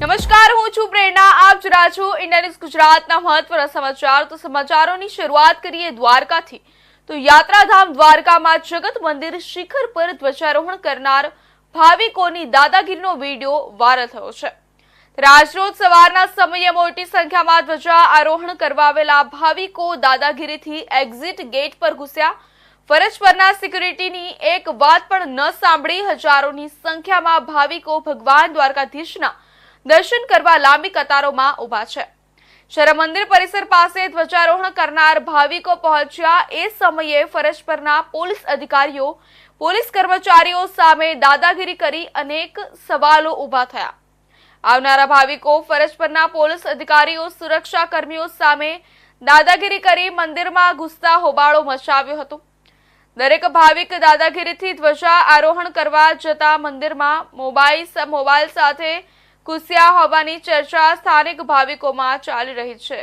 નમસ્કાર, હું છું પ્રેરણા. આપ જોઈ રહ્યા છો ઇન્ડિયા ન્યૂઝ ગુજરાતના મહત્વના સમાચાર. તો સમાચારોની શરૂઆત કરીએ દ્વારકાથી. તો યાત્રાધામ દ્વારકામાં જગત મંદિર શિખર પર ધ્વજારોહણ કરનાર ભાવિકોની દાદાગીરીનો વિડીયો વાયરલ થયો છે. રાજરોજ સવારના સમયે મોટી સંખ્યામાં ધ્વજા આરોહણ કરવા આવેલા ભાવિકો દાદાગીરીથી એક્ઝિટ ગેટ પર ઘૂસ્યા. ફરજ પરના સિક્યુરિટીની એક વાત પણ ન સાંભળી હજારોની સંખ્યામાં ભાવિકો ભગવાન દ્વારકાધીશના દર્શન કરવા લાંબી કતારોમાં ઉભા છે. જ્યારે મંદિર પરિસર પાસે ધ્વજારોહણ કરનાર ભાવિકો પહોંચ્યા એ સમયે ફરજ પરના પોલીસ અધિકારીઓ પોલીસ કર્મચારીઓ સામે દાદાગીરી કરી અનેક સવાલો ઉભા થયા. આવનારા ભાવિકો ફરજ પરના પોલીસ અધિકારીઓ સુરક્ષા કર્મીઓ સામે દાદાગીરી કરી મંદિરમાં ઘૂસતા હોબાળો મચાવ્યો હતો. દરેક ભાવિક દાદાગીરીથી ધ્વજા આરોહણ કરવા જતા મંદિરમાં મોબાઈલ સાથે ઘૂસ્યા હોવાની ચર્ચા સ્થાનિક ભાવિકોમાં ચાલી રહી છે.